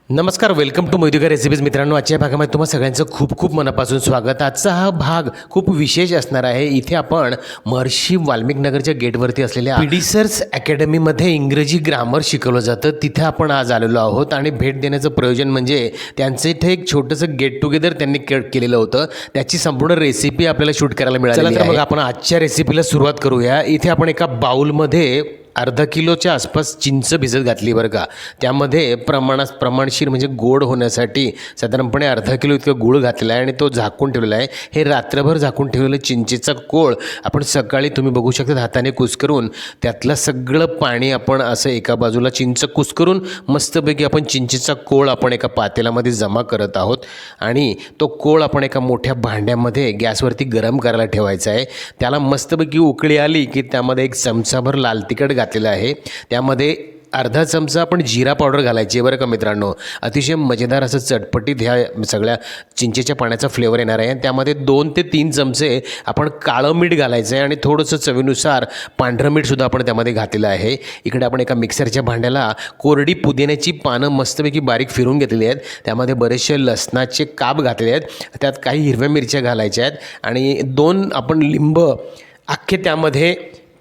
नमस्कार, welcome to Modikar recipes. मित्रांनो, आजच्या भागामध्ये तुम्हा सगळ्यांचं खूप खूप मनापासून स्वागत. आजचा हा भाग खूप विशेष असणार आहे. इथे आपण महर्षी वाल्मिक नगरच्या गेटवरती असलेल्या पीडीसर्स अकॅडमीमध्ये इंग्रजी ग्रामर शिकवलं जातं, तिथे आपण आज आलेलो आहोत. आणि भेट देण्याचं प्रयोजन म्हणजे त्यांचं इथे एक छोटंसं गेट टुगेदर त्यांनी केलेलं होतं, त्याची संपूर्ण रेसिपी आपल्याला शूट करायला मिळाली. तर मग आपण आजच्या रेसिपीला सुरुवात करूया. इथे आपण एका बाउलमध्ये अर्धा किलोच्या आसपास चिंच भिजत घातली बरं का. त्यामध्ये प्रमाणशीर म्हणजे गोड होण्यासाठी साधारणपणे अर्धा किलो इतकं गूळ घातलेला आहे आणि तो झाकून ठेवलेला आहे. हे रात्रभर झाकून ठेवलेलं चिंचेचा कोळ आपण सकाळी तुम्ही बघू शकता हाताने कुस्करून त्यातलं सगळं पाणी आपण असं एका बाजूला चिंच कुस्करून मस्तपैकी आपण चिंचेचा कोळ आपण एका पातेल्यामध्ये जमा करत आहोत. आणि तो कोळ आपण एका मोठ्या भांड्यामध्ये गॅसवरती गरम करायला ठेवायचा आहे. त्याला मस्तपैकी उकळी आली की त्यामध्ये एक चमचाभर लाल तिखट घातलेलं आहे. त्यामध्ये अर्धा चमचा आपण जिरा पावडर घालायची आहे बरं का मित्रांनो. अतिशय मजेदार असं चटपटीत ह्या सगळ्या चिंचेच्या पाण्याचा फ्लेवर येणार आहे. त्यामध्ये 2 ते 3 चमचे आपण काळं मीठ घालायचं आहे आणि थोडंसं चवीनुसार पांढरं मीठसुद्धा आपण त्यामध्ये घातलेलं आहे. इकडे आपण एका मिक्सरच्या भांड्याला कोरडी पुदिन्याची पानं मस्तपैकी बारीक फिरून घेतलेली आहेत. त्यामध्ये बरेचसे लसणाचे काप घातलेले आहेत. त्यात काही हिरव्या मिरच्या घालायच्या आहेत आणि 2 आपण लिंब अख्खे त्यामध्ये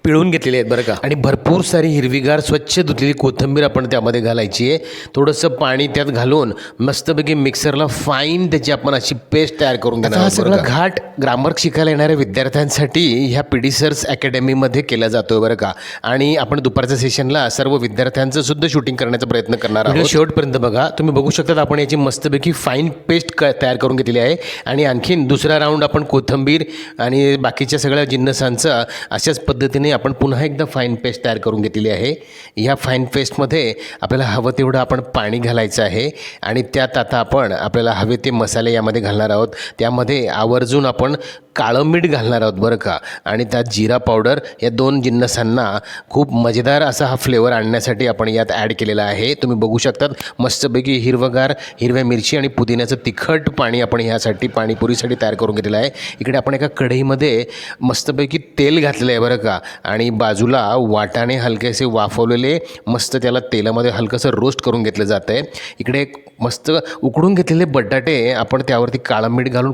पिळून घेतलेले आहेत बरं का. आणि भरपूर सारी हिरवीगार स्वच्छ धुतलेली कोथिंबीर आपण त्यामध्ये घालायची आहे. थोडंसं पाणी त्यात घालून मस्तपैकी मिक्सरला फाईन त्याची आपण अशी पेस्ट तयार करून घेणार. हा सगळा घाट ग्रामर शिकायला येणाऱ्या विद्यार्थ्यांसाठी ह्या पीडीसर्स अकॅडमीमध्ये केला जातो बरं का. आणि आपण दुपारच्या सेशनला सर्व विद्यार्थ्यांचं सुद्धा शूटिंग करण्याचा प्रयत्न करणार आहोत. शेवटपर्यंत बघा. तुम्ही बघू शकता आपण याची मस्तपैकी फाईन पेस्ट तयार करून घेतलेली आहे. आणि आणखीन दुसरा राऊंड आपण कोथिंबीर आणि बाकीच्या सगळ्या जिन्नसांचं अशाच पद्धतीने आपण पुन्हा एकदा फाईन पेस्ट तयार करून घेतलेली आहे. ह्या फाईन पेस्टमध्ये आपल्याला हवं तेवढं आपण पाणी घालायचं आहे. आणि त्यात आता आपण आपल्याला हवे ते मसाले यामध्ये घालणार आहोत. त्यामध्ये आवर्जून आपण काळं मीठ घालणार आहोत बरं का. आणि त्यात जिरा पावडर या 2 जिन्नसांना खूप मजेदार असा हा फ्लेवर आणण्यासाठी आपण यात ॲड केलेला आहे. तुम्ही बघू शकतात मस्तपैकी हिरव्या मिरची आणि पुदिन्याचं तिखट पाणी आपण ह्यासाठी पाणीपुरीसाठी तयार करून घेतलेलं आहे. इकडे आपण एका कढईमध्ये मस्तपैकी तेल घातलेलं आहे बरं का. आणि बाजूला वाटाणे हलकेसे वाफवलेले मस्त त्याला तेलामध्ये हलकंसं रोस्ट करून घेतलं जातं आहे. इकडे मस्त उकडून घेतलेले बटाटे आपण त्यावरती काळं मीठ घालून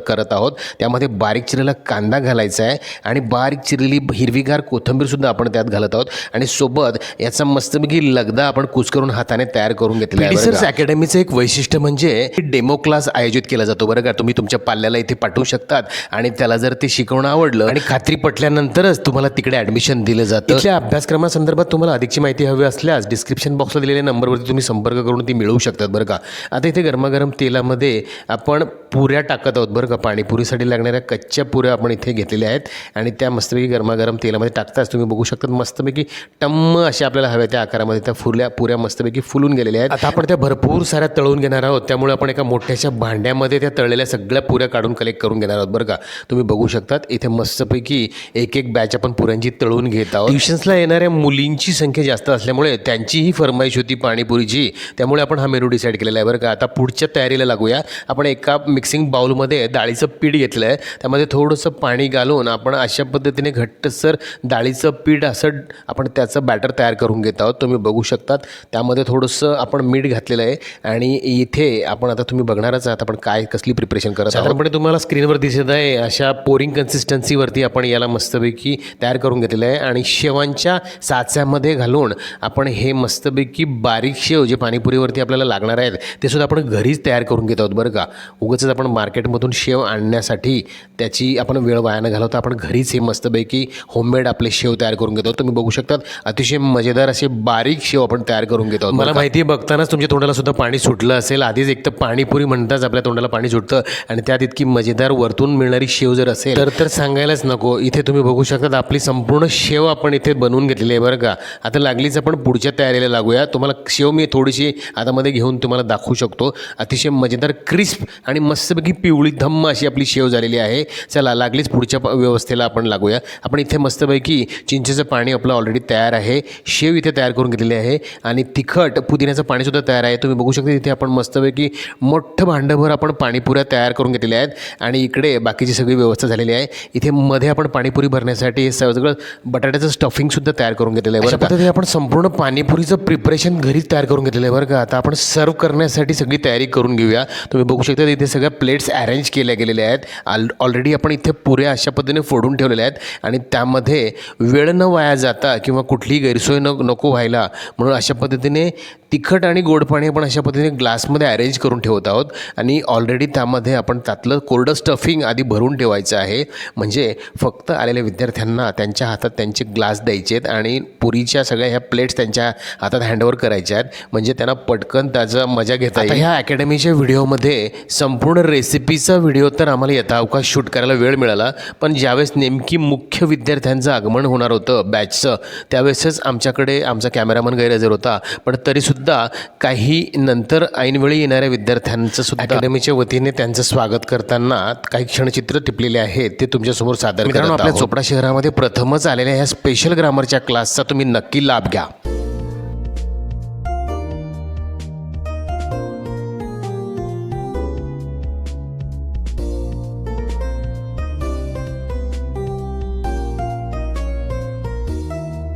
करत आहोत. त्यामध्ये बारीक चिरलेला कांदा घालायचा आहे आणि बारीक चिरलेली हिरवीगार कोथिंबीरसुद्धा आपण त्यात घालत आहोत. आणि सोबत याचा मस्तपैकी लगदा आपण कुस्करून हाताने तयार करून घेतलेला आहे. पीडीसर्स अकॅडमीचं एक वैशिष्ट्य म्हणजे डेमो क्लास आयोजित केला जातो बरं का. तुम्ही तुमच्या पाल्याला इथे पाठवू शकतात आणि त्याला जर ते शिकवणं आवडलं आणि खात्री पटल्यानंतरच तुम्हाला तिकडे ॲडमिशन दिलं जातं. इथल्या अभ्यासक्रमासंदर्भात तुम्हाला अधिकची माहिती हवी असल्यास डिस्क्रिप्शन बॉक्सला दिलेल्या नंबरवरती तुम्ही संपर्क करून ती मिळवू शकतात बरं का. आता इथे गरमागरम तेलामध्ये आपण पुऱ्या टाकत आहोत बरं का. पाणीपुरीसाठी लागणाऱ्या कच्च्या पुऱ्या आपण इथे घेतलेल्या आहेत आणि त्या मस्तपैकी गरमागरम तेलामध्ये टाकताच तुम्ही बघू शकता मस्तपैकी टम्म अशा आपल्याला हव्या त्या आकारामध्ये त्या पुऱ्या मस्तपैकी फुलून गेलेल्या आहेत. आता आपण त्या भरपूर साऱ्या तळून घेणार आहोत. त्यामुळे आपण एका मोठ्याशा भांड्यामध्ये त्या तळलेल्या सगळ्या पुऱ्या काढून कलेक्ट करून घेणार आहोत बरं का. तुम्ही बघू शकतात इथे मस्तपैकी एक बॅच आपण पुऱ्यांची तळून घेत आहोत. ट्युशन्सला येणाऱ्या मुलींची संख्या जास्त असल्यामुळे त्यांचीही फरमाईश होती पाणीपुरीची. त्यामुळे आपण हा मेनू डिसाईड केलेला आहे बरं का. आता पुढच्या तयारीला लागूया. आपण एका मिक्सिंग बाउलमध्ये डाळीचं पीठ घेतलं आहे. त्यामध्ये थोडंसं पाणी घालून आपण अशा पद्धतीने घट्टसर डाळीचं पीठ असं आपण त्याचं बॅटर तयार करून घेत आहोत. तुम्ही बघू शकतात त्यामध्ये थोडंसं आपण मीठ घातलेलं आहे. आणि इथे आपण आता तुम्ही बघणारच आहात आपण कसली प्रिपरेशन करत आहोत. साधारणपणे तुम्हाला स्क्रीनवर दिसत आहे अशा पोरिंग कन्सिस्टन्सीवरती आपण याला मस्तपैकी तयार करून घेतलेलं आहे. आणि शेवांच्या साच्यामध्ये घालून आपण हे मस्तपैकी बारीक शेव जे पाणीपुरीवरती आपल्याला लागणार आहेत ते सुद्धा आपण घरीच तयार करून घेत आहोत बरं का. उगाचच आपण मार्केटमधून शेव आणण्यासाठी त्याची आपण वेळ वाया न घालवता आपण घरीच हे मस्तपैकी होममेड आपले शेव तयार करून घेतो. तुम्ही बघू शकतात अतिशय मजेदार असे बारीक शेव आपण तयार करून घेतो. मला माहिती आहे बघतानाच तुमच्या तोंडाला सुद्धा पाणी सुटलं असेल. आधीच एक तर पाणीपुरी म्हणताच आपल्या तोंडाला पाणी सुटतं आणि त्यात इतकी मजेदार वरतून मिळणारी शेव जर असेल तर सांगायलाच नको. इथे तुम्ही बघू शकता आपली संपूर्ण शेव आपण इथे बनवून घेतलेली आहे बरं का. आता लागलीच आपण पुढच्या तयारीला लागूया. तुम्हाला शेव मी थोडीशी हातामध्ये घेऊन तुम्हाला दाखवू शकतो. अतिशय मजेदार क्रिस्प आणि मस्तपैकी पिवळी धम्म अशी आपली शेव झालेली आहे. चला लागलीच पुढच्या व्यवस्थेला आपण लागूया. आपण इथे मस्तपैकी चिंचेचं पाणी आपलं ऑलरेडी तयार आहे. शेव इथे तयार करून घेतलेली आहे आणि तिखट पुदिन्याचं पाणीसुद्धा तयार आहे. तुम्ही बघू शकता इथे आपण मस्तपैकी मोठं भांडंभर आपण पाणीपुऱ्या तयार करून घेतलेल्या आहेत आणि इकडे बाकीची सगळी व्यवस्था झालेली आहे. इथे मध्ये आपण पाणीपुरी भरण्यासाठी हे सगळं बटाट्याचं स्टफिंगसुद्धा तयार करून घेतलेलं आहे. बरं पद्धतीने आपण संपूर्ण पाणीपुरीचं प्रिपरेशन घरीच तयार करून घेतलेलं आहे बरं का. आता आपण सर्व करण्यासाठी सगळी तयारी करून घेऊया. तुम्ही बघू शकता इथे सगळ्या प्लेट्स अरेंज केल्या गेलेल्या आहेत. ऑलरेडी आपण इथे पुऱ्या अशा पद्धतीने फोडून ठेवलेल्या आहेत आणि त्यामध्ये वेळ न वाया जाता किंवा कुठलीही गैरसोय नको व्हायला म्हणून अशा पद्धतीने तिखट आणि गोड पाणी आपण अशा पद्धतीने ग्लासमध्ये अरेंज करून ठेवत आहोत. आणि ऑलरेडी त्यामध्ये आपण त्यातलं कोरडं स्टफिंग आधी भरून ठेवायचं आहे. म्हणजे फक्त आलेल्या विद्यार्थ्यांना त्यांच्या हातात त्यांचे ग्लास द्यायचे आहेत आणि पुरीच्या सगळ्या ह्या प्लेट्स त्यांच्या हातात हँडओव्हर करायच्या आहेत. म्हणजे त्यांना पटकन त्याचा मजा घेता येईल. ह्या अकॅडमीच्या व्हिडिओमध्ये संपूर्ण रेसिपीचा व्हिडिओ तर आम्हाला यथावकाश शूट करायला वेळ मिळाला, पण ज्यावेळेस नेमकी मुख्य विद्यार्थ्यांचं आगमन होणार होतं बॅचचं त्यावेळेसच आमच्याकडे आमचा कॅमेरामन गैरहजर होता. पण तरीसुद्धा काही नंतर ऐनवेळी येणाऱ्या विद्यार्थ्यांचं सुद्धा अकॅडमीच्या वतीने त्यांचं स्वागत करताना काही क्षणचित्र टिपलेले आहेत ते तुमच्यासमोर सादर करत आहोत. आपल्या चोपडा शहरामध्ये प्रथमच आलेल्या ह्या स्पेशल ग्रामरच्या क्लासचा तुम्ही नक्की लाभ घ्या.